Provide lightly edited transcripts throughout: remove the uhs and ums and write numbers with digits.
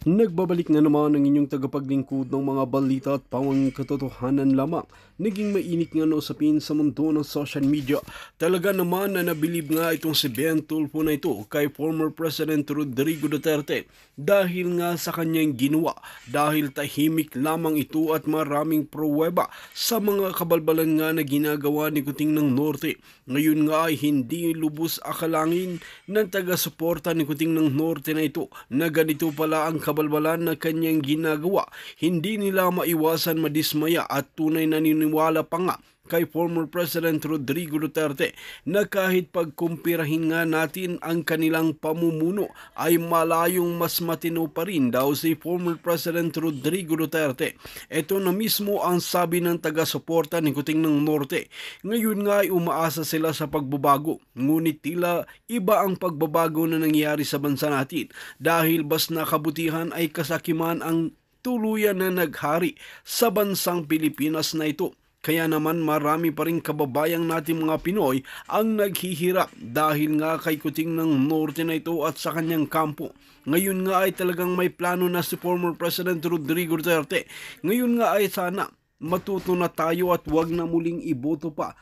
Nagbabalik na naman ang inyong tagapaglingkod ng mga balita at pawang katotohanan lamang. Naging mainit nga na usapin sa mundo ng social media. Talaga naman na nabilib nga itong si Ben Tulfo na ito kay former President Rodrigo Duterte dahil nga sa kanyang ginawa. Dahil tahimik lamang ito at maraming pruweba sa mga kabalbalan nga na ginagawa ni Kuting ng Norte. Ngayon nga ay hindi lubos akalangin ng taga-suporta ni Kuting ng Norte na ito na ganito pala ang kabalbalan na kanyang ginagawa. Hindi nila maiwasan madismaya at tunay na naniniwala pa nga kay former President Rodrigo Duterte na kahit pagkumpirahin nga natin ang kanilang pamumuno ay malayong mas matino pa rin daw si former President Rodrigo Duterte. Ito na mismo ang sabi ng taga-suporta ni Kuting ng Norte. Ngayon nga ay umaasa sila sa pagbabago, ngunit tila iba ang pagbabago na nangyari sa bansa natin dahil bas na kabutihan ay kasakiman ang tuluyan na naghari sa bansang Pilipinas na ito. Kaya naman marami pa rin kababayang natin mga Pinoy ang naghihirap dahil nga kay Kuting ng Norte na ito at sa kanyang kampo. Ngayon nga ay talagang may plano na si former President Rodrigo Duterte. Ngayon nga ay sana matuto na tayo at wag na muling iboto pa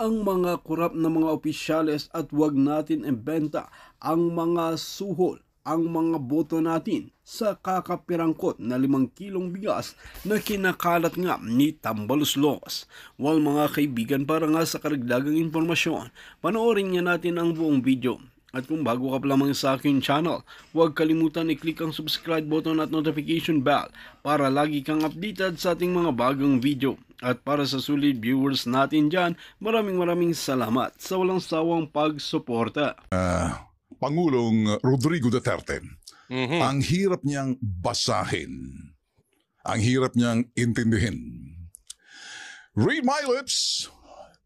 ang mga korap na mga opisyales at wag natin ibenta ang mga suhol, ang mga boto natin sa kakapirangkot na 5 kilong bigas na kinakalat nga ni Tambaluslos. Well mga kaibigan, para nga sa karagdagang informasyon, panoorin nga natin ang buong video. At kung bago ka pa lamang sa aking channel, huwag kalimutan i-click ang subscribe button at notification bell para lagi kang updated sa ating mga bagong video. At para sa sulit viewers natin dyan, maraming salamat sa walang sawang pagsuporta. Pangulong Rodrigo Duterte, ang hirap niyang basahin, ang hirap niyang intindihin. Read my lips,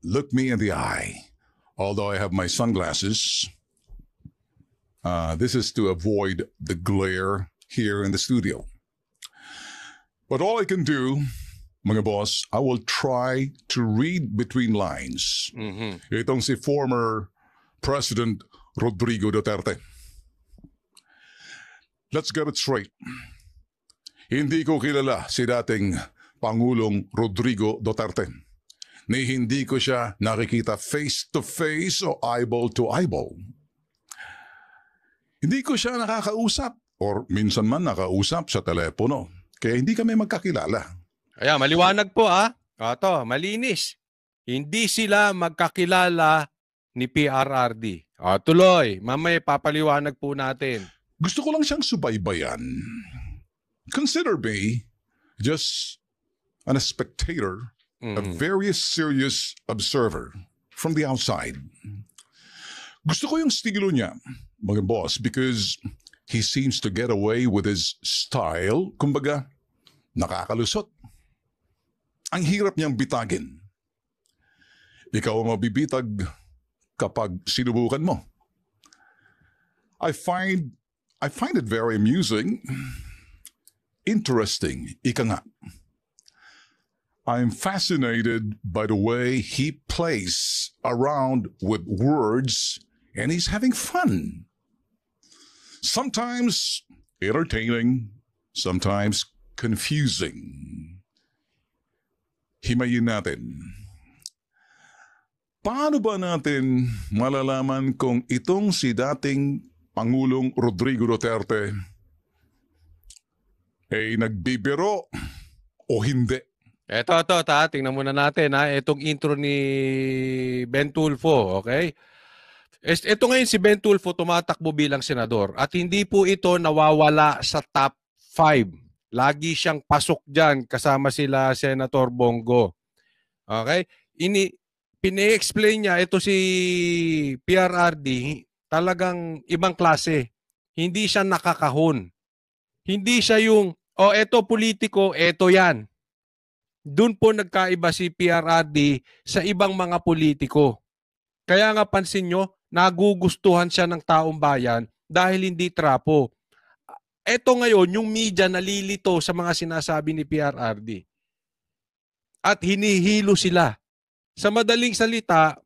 look me in the eye. Although I have my sunglasses, this is to avoid the glare here in the studio. But all I can do, mga boss, I will try to read between lines. Itong si former President Rodrigo Duterte. Let's get it straight. Hindi ko kilala si dating Pangulong Rodrigo Duterte. Ni hindi ko siya nakikita face to face o eyeball to eyeball. Hindi ko siya nakakausap or minsan man nakausap sa telepono. Kaya hindi kami magkakilala. Kaya maliwanag po Ito, malinis. Hindi sila magkakilala ni PRRD. Tuloy, mamaya papaliwanag po natin. Gusto ko lang siyang subaybayan. Consider me just a spectator, a very serious observer from the outside. Gusto ko yung estilo niya, mga boss, because he seems to get away with his style. Kumbaga, nakakalusot. Ang hirap niyang bitagin. Ikaw ang mabibitag kapag sinubukan mo. I find it very amusing, interesting, ika nga. I'm fascinated by the way he plays around with words and he's having fun. Sometimes entertaining, sometimes confusing. Himayin natin. Paano ba natin malalaman kung itong si dating Pangulong Rodrigo Duterte ay nagbibiro o hindi? Ito, tingnan muna natin itong intro ni Ben Tulfo, okay? Ito ngayon si Ben Tulfo tumatakbo bilang senador at hindi po ito nawawala sa top 5. Lagi siyang pasok dyan kasama sila Senator Bongo. Okay? Pine-explain niya ito si PRRD talagang ibang klase. Hindi siya nakakahon. Hindi siya yung, eto politiko, eto yan. Doon po nagkaiba si PRRD sa ibang mga politiko. Kaya nga pansin nyo, nagugustuhan siya ng taong bayan dahil hindi trapo. Eto ngayon, yung media nalilito sa mga sinasabi ni PRRD. At hinihilo sila. Sa madaling salita,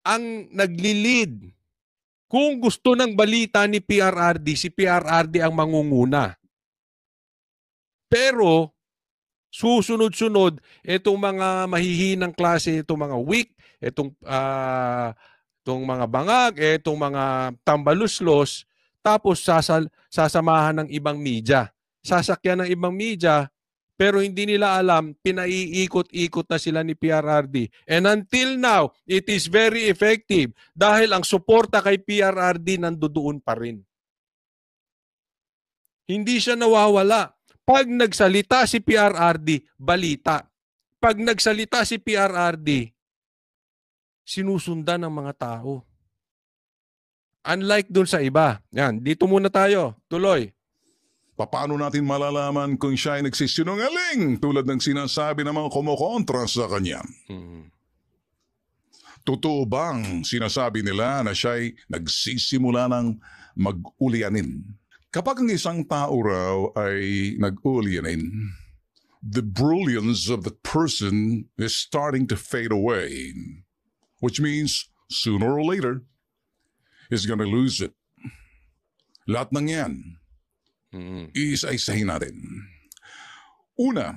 ang nagli-lead. Kung gusto ng balita ni PRRD, si PRRD ang mangunguna. Pero susunod-sunod itong mga mahihinang klase, itong mga weak, itong mga bangag, itong mga tambaluslos, tapos sasamahan ng ibang media. Sasakyan ng ibang media, pero hindi nila alam, pinaiikot-ikot na sila ni PRRD. And until now, it is very effective dahil ang suporta kay PRRD nandoon pa rin. Hindi siya nawawala. Pag nagsalita si PRRD, balita. Pag nagsalita si PRRD, sinusundan ng mga tao. Unlike dun sa iba. Yan, dito muna tayo. Tuloy. Paano natin malalaman kung siya ay nagsisinungaling tulad ng sinasabi ng mga kumukontra sa kanya? Totoo bang sinasabi nila na siya ay nagsisimula ng mag-ulyanin? Kapag ang isang tao raw ay nag-ulyanin, the brilliance of the person is starting to fade away, which means sooner or later, he's gonna lose it. Lahat ng yan, isa-isahin natin. Una,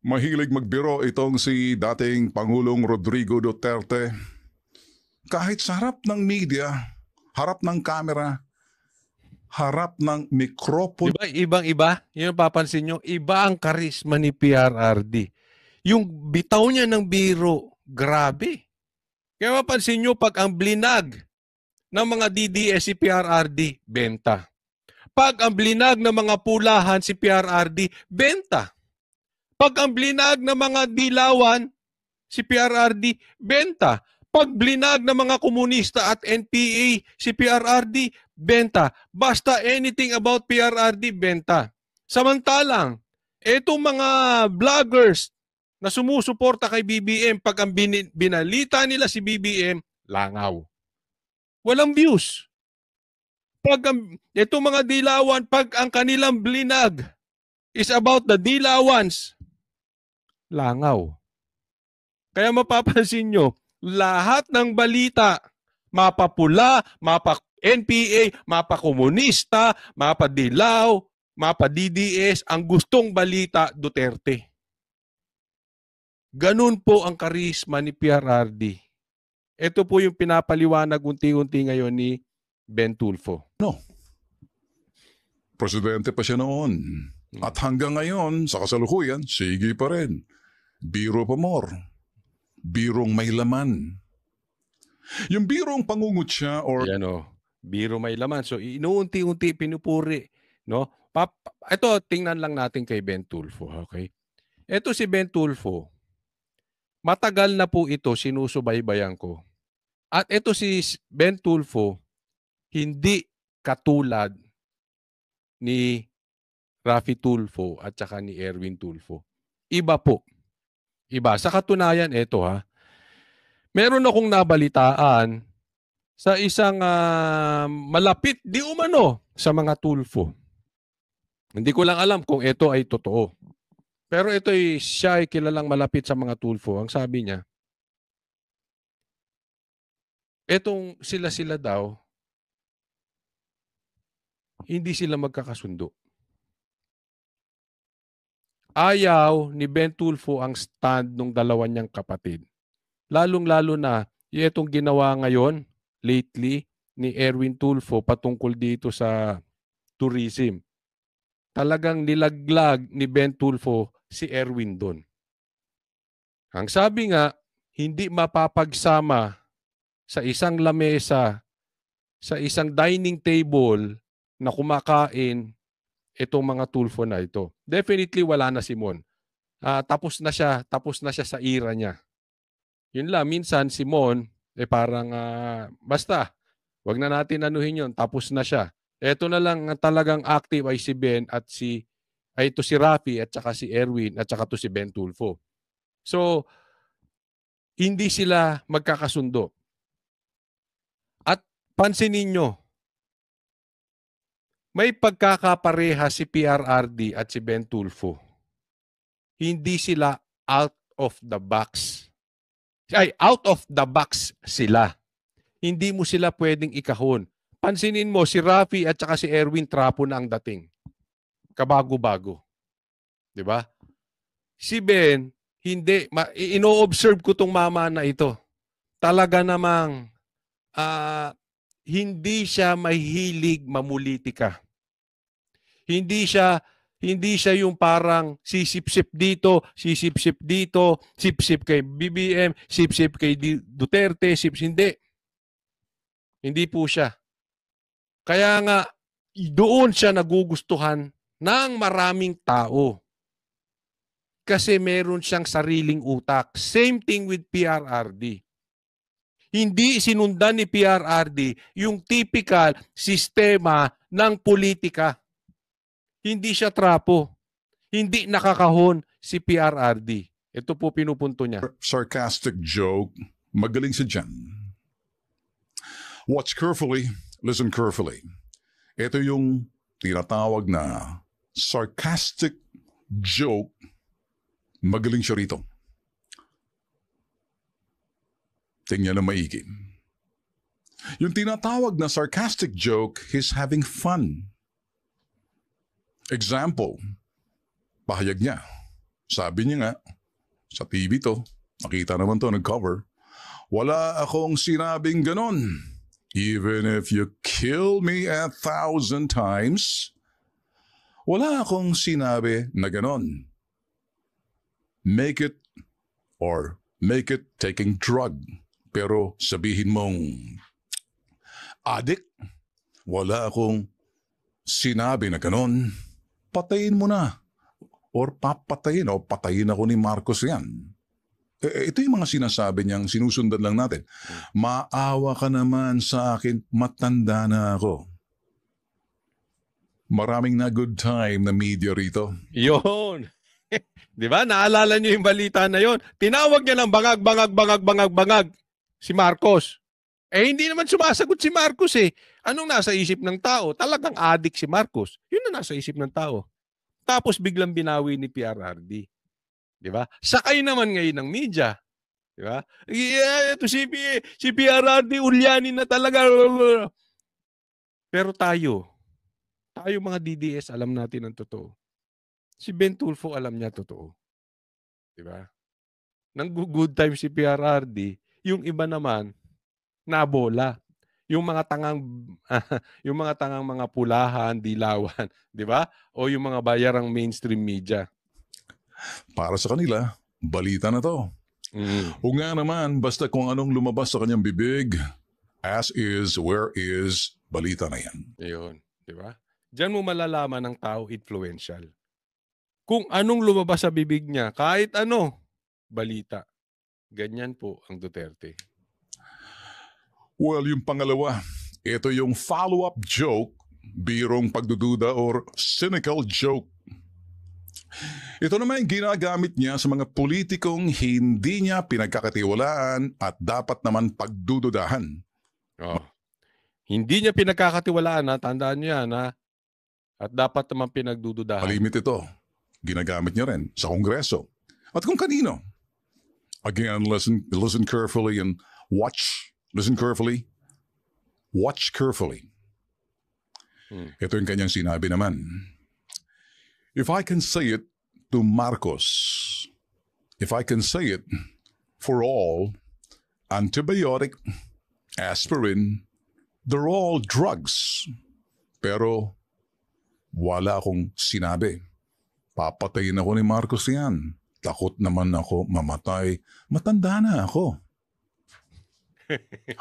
mahilig magbiro itong si dating Pangulong Rodrigo Duterte. Kahit sa harap ng media, harap ng kamera, harap ng mikropono. Diba, ibang-iba? Yun ang papansin nyo, iba ang karisma ni PRRD. Yung bitaw niya ng biro, grabe. Kaya mapansin nyo, pag ang blinag ng mga DDS si PRRD, benta. Pag ang blinag ng mga pulahan si PRRD, benta. Pag ang blinag ng mga dilawan si PRRD, benta. Pag blinag ng mga komunista at NPA si PRRD, benta. Basta anything about PRRD, benta. Samantalang, etong mga vloggers na sumusuporta kay BBM, pag ang binalita nila si BBM, langaw. Walang views. Pag itong mga dilawan, pag ang kanilang blinag is about the dilawans, langaw. Kaya mapapansin nyo, lahat ng balita, mapapula, mapa-NPA, mapa-komunista, mapa-dilaw, mapa-DDS, ang gustong balita, Duterte. Ganun po ang karisma ni PRRD. Ito po yung pinapaliwanag unti-unti ngayon ni Ben Tulfo. No. Presidente pa siya noon. At hanggang ngayon, sa kasalukuyan, sige pa rin. Biro pa more. Birong may laman. Yung birong pangungutya or... Yan o, biro may laman. So, inuunti-unti pinupuri. No? Ito, tingnan lang natin kay Ben Tulfo. Okay? Ito si Ben Tulfo. Matagal na po ito sinusubaybayan ko. At ito si Ben Tulfo, hindi katulad ni Raffy Tulfo at saka ni Erwin Tulfo. Iba po. Iba. Sa katunayan, ito ha. Meron akong nabalitaan sa isang malapit di umano sa mga Tulfo. Hindi ko lang alam kung ito ay totoo. Pero siya ay kilalang malapit sa mga Tulfo. Ang sabi niya, etong sila daw, hindi sila magkakasundo. Ayaw ni Ben Tulfo ang stand ng dalawa niyang kapatid. Lalong-lalo na itong ginawa ngayon, lately, ni Erwin Tulfo patungkol dito sa tourism. Talagang nilaglag ni Ben Tulfo si Erwin doon. Ang sabi nga, hindi mapapagsama sa isang lamesa, sa isang dining table na kumakain itong mga Tulfo na ito. Definitely wala na si Mon. Tapos na siya sa era niya. Yun lang, minsan si Mon, parang basta, wag na natin anuhin yun, tapos na siya. Ito na lang talagang active ay si Ben at ito si Raffy at saka si Erwin at saka to si Ben Tulfo. So, hindi sila magkakasundo. At pansinin nyo, may pagkakapareha si PRRD at si Ben Tulfo. Hindi sila out of the box. Out of the box sila. Hindi mo sila pwedeng ikahon. Pansinin mo, si Raffy at saka si Erwin trapo na ang dating. Kabago-bago. 'Di ba? Si Ben, hindi. Ino-observe ko tong mama na ito. Talaga namang hindi siya mahilig mamulitika. Hindi siya yung parang sisip-sip dito, sip-sip kay BBM, sip-sip kay Duterte, hindi. Hindi po siya. Kaya nga, doon siya nagugustuhan ng maraming tao. Kasi meron siyang sariling utak. Same thing with PRRD. Hindi sinundan ni PRRD yung typical sistema ng politika. Hindi siya trapo. Hindi nakakahon si PRRD. Ito po pinupunto niya. Sarcastic joke, magaling si Jan. Watch carefully, listen carefully. Ito yung tinatawag na sarcastic joke, magaling siya rito. Tingnan na maigi. Yung tinatawag na sarcastic joke, he's having fun. Example, pahayag niya. Sabi niya nga, sa TV to, nakita naman to, nag-cover, wala akong sinabing ganon. Even if you kill me 1,000 times, wala akong sinabi na ganon. Make it taking drug. Pero sabihin mong, adik, wala akong sinabi na ganon, patayin mo na. Or papatayin o patayin ako ni Marcos yan. Ito yung mga sinasabi niyang sinusundan lang natin. Maawa ka naman sa akin, matanda na ako. Maraming na good time na media rito. Yun. Di ba? Naalala niyo yung balita na yon. Tinawag niya ng bangag si Marcos. Hindi naman sumasagot si Marcos eh. Anong nasa isip ng tao? Talagang adik si Marcos. Yun na nasa isip ng tao. Tapos biglang binawi ni PRRD. Di ba? Sakay naman ngayon ng media. Di ba? Yeah, ito si PRRD, ulyanin na talaga. Pero tayo mga DDS, alam natin ang totoo. Si Ben Tulfo, alam niya totoo. Di ba? Nang-good time si PRRD, yung iba naman, nabola. Yung mga tangang mga pulahan, dilawan, di ba? O yung mga bayarang mainstream media. Para sa kanila, balita na to. O nga naman, basta kung anong lumabas sa kanyang bibig, as is, where is, balita na yan. Ayun, di ba? Diyan mo malalaman ng tao influential. Kung anong lumabas sa bibig niya, kahit ano, balita. Ganyan po ang Duterte. Well, yung pangalawa, ito yung follow-up joke, birong pagdududa or cynical joke. Ito naman yung ginagamit niya sa mga politikong hindi niya pinagkakatiwalaan at dapat naman pagdududahan. Oh. Hindi niya pinagkakatiwalaan, ha? Tandaan niyo yan, ha? At dapat naman pinagdududahan. Malimit ito. Ginagamit niya rin sa Kongreso. At kung kanino. Again, listen carefully and watch. Listen carefully. Watch carefully. Ito yung kanyang sinabi naman. If I can say it to Marcos, if I can say it for all, antibiotic, aspirin, they're all drugs. Pero wala akong sinabi. Papatayin ako ni Marcos yan. Takot naman ako mamatay. Matanda na ako.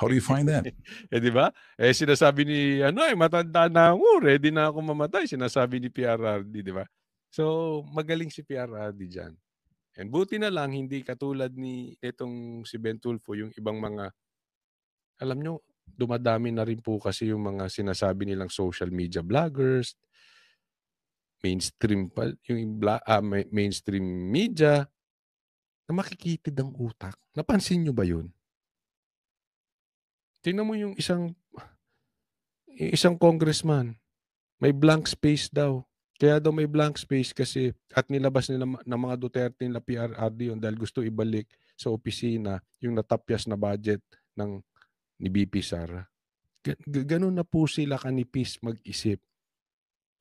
How do you find that? Di ba? Sinasabi ni, matanda na ako, ready na ako mamatay. Sinasabi ni PRRD, di ba? So, magaling si PRRD dyan. And buti na lang, hindi katulad ni itong si Ben Tulfo, yung ibang mga, alam nyo, dumadami na rin po kasi yung mga sinasabi nilang social media vloggers, mainstream mainstream media, na makikitid ang utak. Napansin nyo ba yun? Tingnan mo yung isang congressman, may blank space daw. Kaya daw may blank space kasi at nilabas nila ng mga Duterte nila PRRD yun dahil gusto ibalik sa opisina yung natapyas na budget ni BP Sara. Ganun na po sila kanipis mag-isip.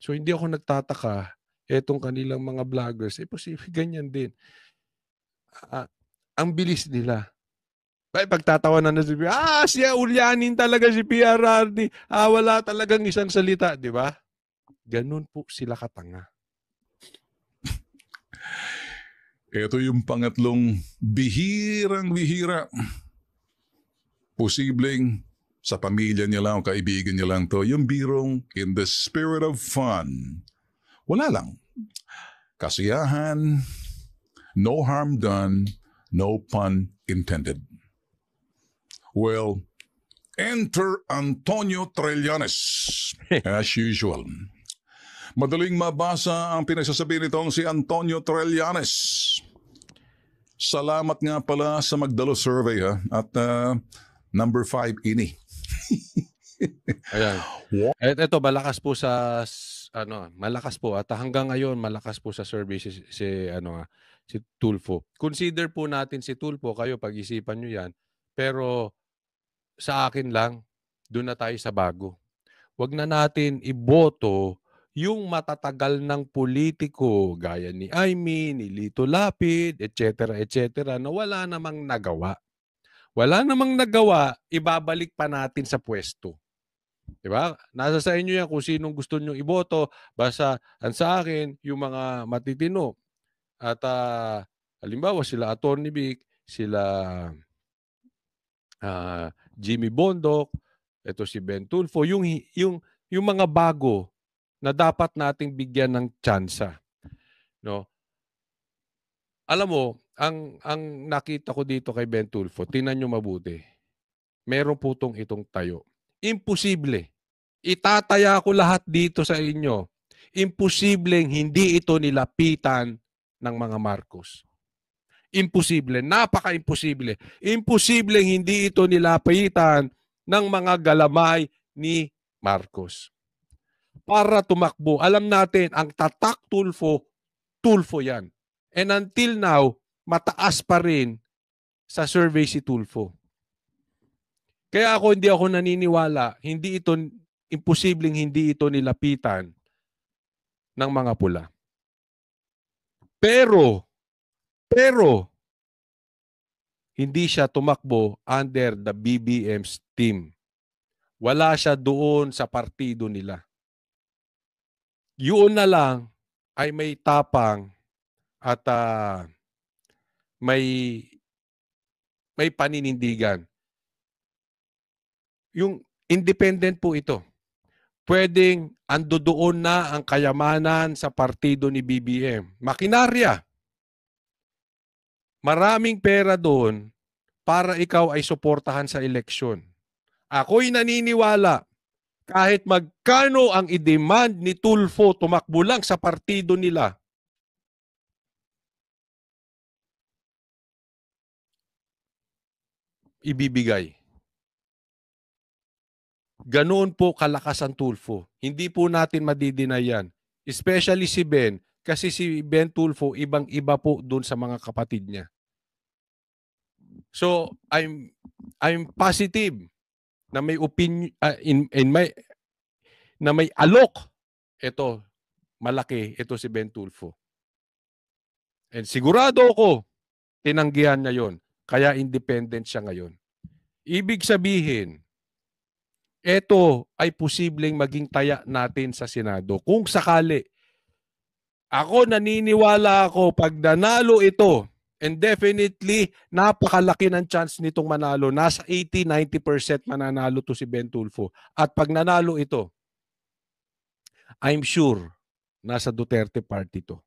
So hindi ako nagtataka etong kanilang mga vloggers, posible ganyan din. Ang bilis nila. Pagtatawanan na siya ulyanin talaga si PRRD. Wala talagang isang salita, di ba? Ganun po sila katanga. Ito yung pangatlong bihirang-bihira. Posibleng sa pamilya niya lang o kaibigan niya lang to. Yung birong in the spirit of fun. Wala lang. Kasiyahan, no harm done, no pun intended. Well, enter Antonio Trillanes, as usual. Madaling mabasa ang pinagsasabi nitong si Antonio Trillanes. Salamat nga pala sa Magdalo survey ha. At number 5 ini. Ayan. Ito malakas po sa malakas po at hanggang ngayon malakas po sa survey si Tulfo. Consider po natin si Tulfo, kayo pag-isipan niyo 'yan. Pero sa akin lang, doon na tayo sa bago. Huwag na natin iboto yung matatagal ng politiko gaya ni Aimee, ni Lito Lapid, etc. na wala namang nagawa. Wala namang nagawa, ibabalik pa natin sa pwesto. Diba? Nasa sa inyo yan kung sinong gusto nyo iboto. Basta sa akin, yung mga matitino. At halimbawa sila Atty. Vic, sila Jimmy Bondoc, ito si Ben Tulfo, yung mga bago na dapat nating bigyan ng tsansa. No? Alam mo, ang nakita ko dito kay Ben Tulfo, tingnan nyo mabuti. Meron po itong tayo. Imposible. Itataya ko lahat dito sa inyo. Imposibleng hindi ito nilapitan ng mga Marcos. Imposible. Napaka-imposible. Imposibleng hindi ito nilapitan ng mga galamay ni Marcos. Para tumakbo. Alam natin, ang tatak Tulfo, Tulfo yan. And until now, mataas pa rin sa survey si Tulfo. Kaya hindi ako naniniwala, imposibleng hindi ito nilapitan ng mga pula. Pero, hindi siya tumakbo under the BBM's team. Wala siya doon sa partido nila. Yun na lang ay may tapang at may paninindigan. Yung independent po ito. Pwedeng ando doon na ang kayamanan sa partido ni BBM. Makinarya. Maraming pera doon para ikaw ay suportahan sa eleksyon. Ako'y naniniwala kahit magkano ang i-demand ni Tulfo tumakbo lang sa partido nila, ibibigay. Ganoon po kalakas ang Tulfo. Hindi po natin madidinay yan. Especially si Ben, kasi si Ben Tulfo ibang-iba po doon sa mga kapatid niya. So, I'm positive na may opinion na may alok. Ito, malaki ito si Ben Tulfo. And sigurado ako tinanggihan niya 'yon. Kaya independent siya ngayon. Ibig sabihin, ito ay posibleng maging taya natin sa Senado. Kung sakali, ako naniniwala ako pag nanalo ito, and definitely napakalaki ng chance nitong manalo. Nasa 80-90% mananalo to si Ben Tulfo. At pag nanalo ito, I'm sure nasa Duterte party to.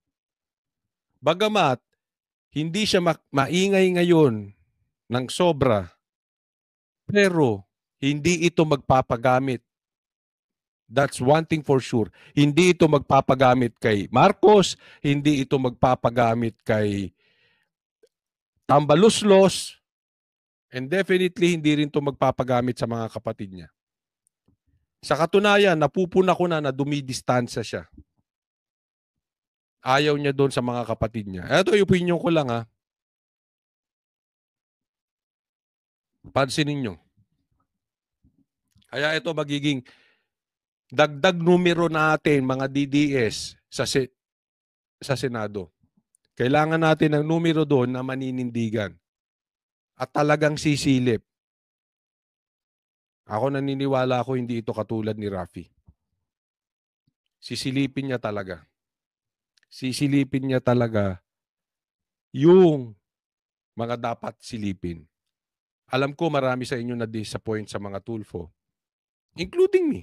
Bagamat, hindi siya maingay ngayon ng sobra, pero hindi ito magpapagamit. That's one thing for sure. Hindi ito magpapagamit kay Marcos, hindi ito magpapagamit kay Tambaluslos, and definitely hindi rin ito magpapagamit sa mga kapatid niya. Sa katunayan, napupuna ko na dumidistansya siya. Ayaw niya doon sa mga kapatid niya. Ito yung opinion ko lang ha. Pansinin nyo. Kaya ito magiging dagdag numero natin mga DDS sa Senado. Kailangan natin ng numero doon na maninindigan at talagang sisilip. Ako naniniwala ako hindi ito katulad ni Raffy. Sisilipin niya talaga. Sisilipin niya talaga yung mga dapat silipin. Alam ko marami sa inyo na-disappoint sa mga Tulfo. Including me.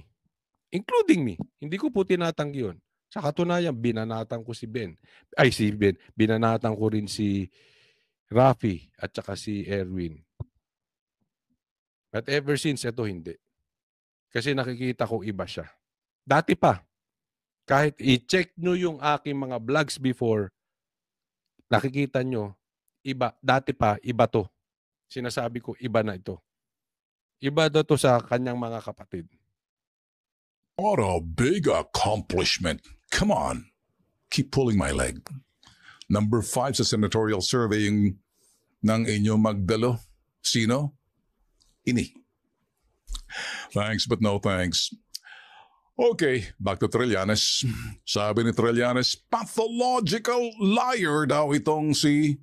Including me. Hindi ko po tinatanggi yun. Sa katunayan, binanatan ko si Ben. Ay, si Ben. Binanatan ko rin si Raffy at saka si Erwin. But ever since, ito hindi. Kasi nakikita ko iba siya. Dati pa, kahit i-check nyo yung aking mga vlogs before, nakikita nyo, iba, dati pa, iba to. Sinasabi ko, iba na ito. Iba na to sa kanyang mga kapatid. What a big accomplishment. Come on. Keep pulling my leg. Number 5 sa senatorial surveying ng inyo magdalo. Sino? Ini. Thanks but no thanks. Okay, back to Trillanes. Sabi ni Trillanes, pathological liar daw itong si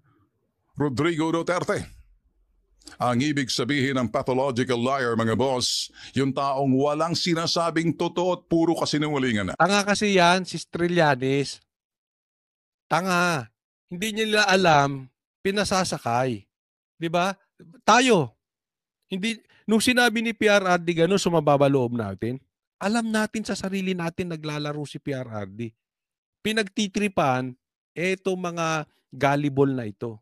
Rodrigo Duterte. Ang ibig sabihin ng pathological liar, mga boss, yung taong walang sinasabing totoo at puro kasinungalingan na. Tanga kasi yan, si Trillanes. Tanga. Hindi nila alam, pinasasakay. 'Di ba? Tayo. Hindi, nung sinabi ni PRRD gano'n, sumababa loob natin. Alam natin sa sarili natin naglalaro si PRRD. Pinagtitripan, eto mga gullible na ito.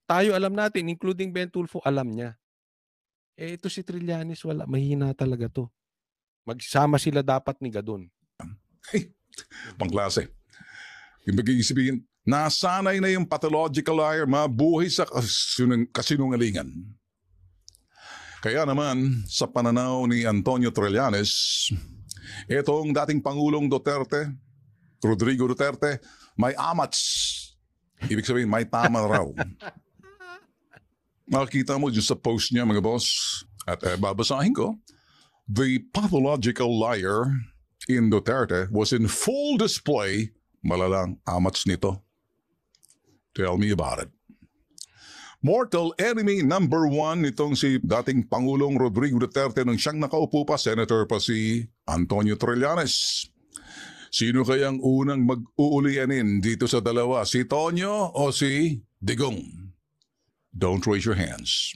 Tayo alam natin, including Ben Tulfo, alam niya. Ito si Trillanes, wala, mahina talaga to. Magsama sila dapat ni Gadon. Hey, pangklase. Yung sabihin, nasanay na yung pathological liar mabuhay sa kasinungalingan. Kaya naman, sa pananaw ni Antonio Trillanes, itong dating Pangulong Duterte, Rodrigo Duterte, may amats. Ibig sabihin, may tama raw. Makikita mo dyan sa post niya, mga boss, at babasahin ko, the pathological liar in Duterte was in full display. Malalang amats nito. Tell me about it. Mortal enemy number 1 nitong si dating Pangulong Rodrigo Duterte nung siyang nakaupo pa, Senator pa si Antonio Trillanes. Sino kayang unang mag-uulianin dito sa dalawa? Si Tonyo o si Digong? Don't raise your hands.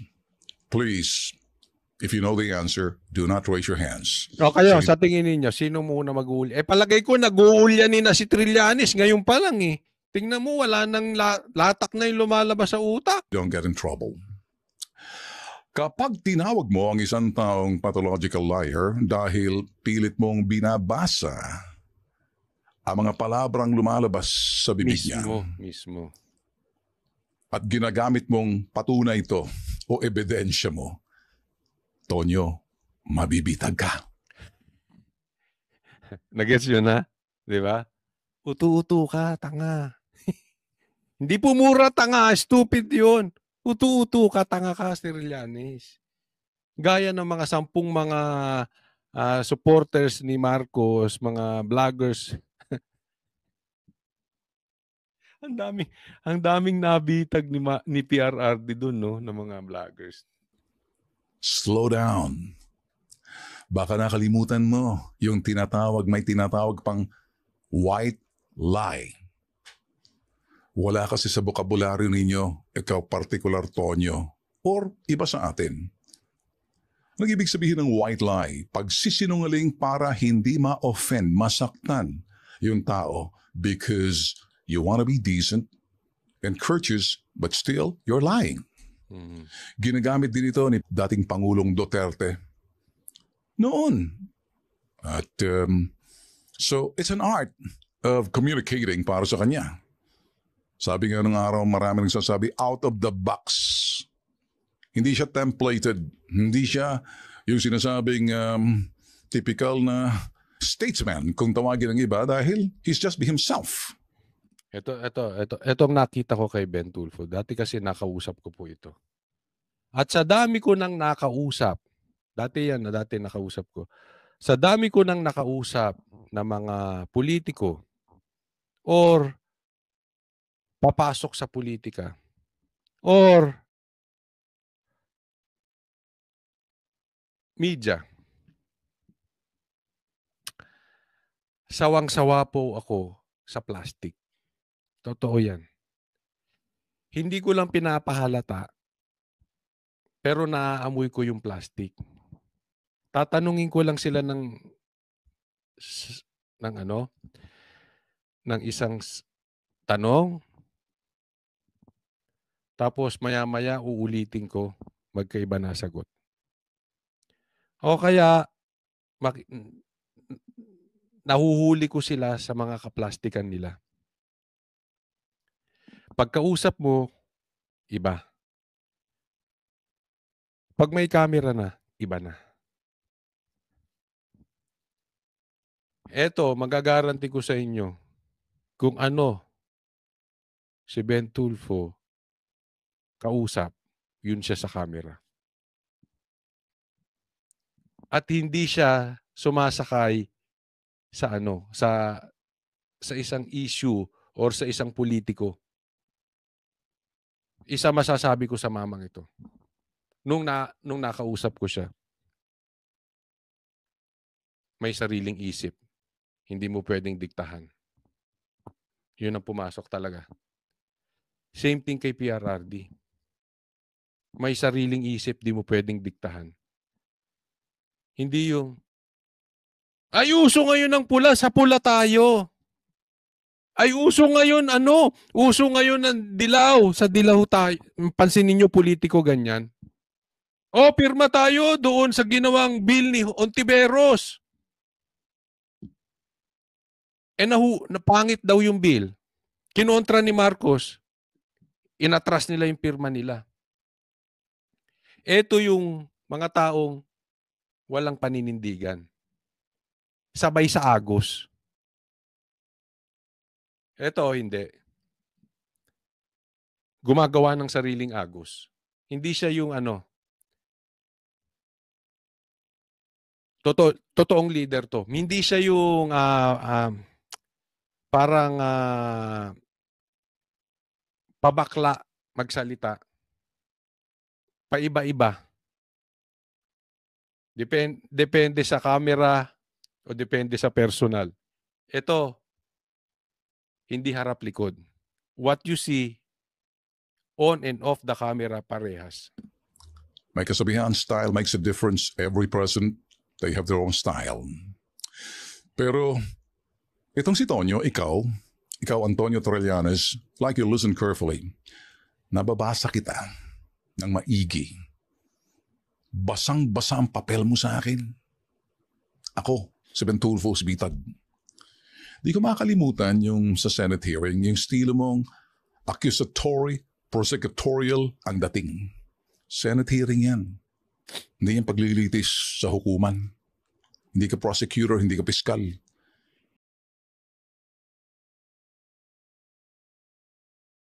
Please, if you know the answer, do not raise your hands. O kayo, sa tingin ninyo, sino muna mag-uuli? Palagay ko nag-uulyanin na si Trillanes ngayon pa lang eh. Tingnan mo, wala nang latak na yung lumalabas sa utak. Don't get in trouble. Kapag tinawag mo ang isang taong pathological liar dahil pilit mong binabasa ang mga palabrang lumalabas sa bibig niya. Mismo. At ginagamit mong patunay ito o ebidensya mo, Tonyo, mabibitag ka. Nag-gets yun na? Di ba? Utu-utu ka, tanga. Hindi po mura tanga, stupid yun. Utu-utu ka, tanga ka, Trillanes. Gaya ng mga 10 mga supporters ni Marcos, mga vloggers. ang daming nabitag ni PRRD doon, no, ng mga vloggers. Slow down. Baka nakalimutan mo yung may tinatawag pang white lie. Wala kasi sa bokabularyo ninyo, ikaw particular Tonyo, or iba sa atin. Ang ibig sabihin ng white lie, pagsisinungaling para hindi ma-offend, masaktan yung tao because you want to be decent and courteous, but still, you're lying. Mm-hmm. Ginagamit din ito ni dating Pangulong Duterte noon. At so, it's an art of communicating para sa kanya. Sabi nga ng araw, marami nagsasabi, out of the box. Hindi siya templated. Hindi siya yung sinasabing typical na statesman kung tawagin ng iba dahil he's just be himself. Ito ang nakita ko kay Ben Tulfo. Dati kasi nakausap ko po ito. At sa dami ko nang nakausap, dati nakausap ko. Sa dami ko nang nakausap na mga politiko or papasok sa politika. Or media. Sawang-sawa po ako sa plastic. Totoo yan. Hindi ko lang pinapahalata, pero naaamoy ko yung plastic. Tatanungin ko lang sila ng isang tanong. Tapos maya-maya uulitin ko, magkaiba na sagot. O kaya nahuhuli ko sila sa mga kaplastikan nila. Pagkausap mo, iba. Pag may camera na, iba na. Eto, magagaranti ko sa inyo kung ano si Ben Tulfo kausap, yun siya sa camera. At hindi siya sumasakay sa sa isang issue or sa isang politiko. Isa masasabi ko sa mamang ito. Nung nakausap ko siya, may sariling isip. Hindi mo pwedeng diktahan. Yun ang pumasok talaga. Same thing kay PRRD. May sariling isip, di mo pwedeng diktahan. Hindi yung, ay uso ngayon ng pula, sa pula tayo. Ay uso ngayon, uso ngayon ng dilaw, sa dilaw tayo. Pansinin niyo politiko ganyan. O, pirma tayo doon sa ginawang bill ni Ontiveros. Napangit daw yung bill. Kinontra ni Marcos, inatras nila yung pirma nila. Ito yung mga taong walang paninindigan. Sabay sa agos. Ito, hindi. Gumagawa ng sariling agos. Hindi siya yung totoong leader to. Hindi siya yung parang pabakla magsalita. Paiba-iba. Depende sa camera o depende sa personal. Ito, hindi harap likod. What you see on and off the camera parehas. May kasabihan, style makes a difference. Every person, they have their own style. Pero itong si Tonyo, ikaw Antonio Trillanes, like you listen carefully, nababasa kita ng maigi. Basang-basa ang papel mo sa akin. Ako, si Ben Tulfo, si Bitag. Di ko makalimutan yung sa Senate hearing, yung estilo mong accusatory, prosecutorial ang dating. Senate hearing yan. Hindi yung paglilitis sa hukuman. Hindi ka prosecutor, hindi ka piskal.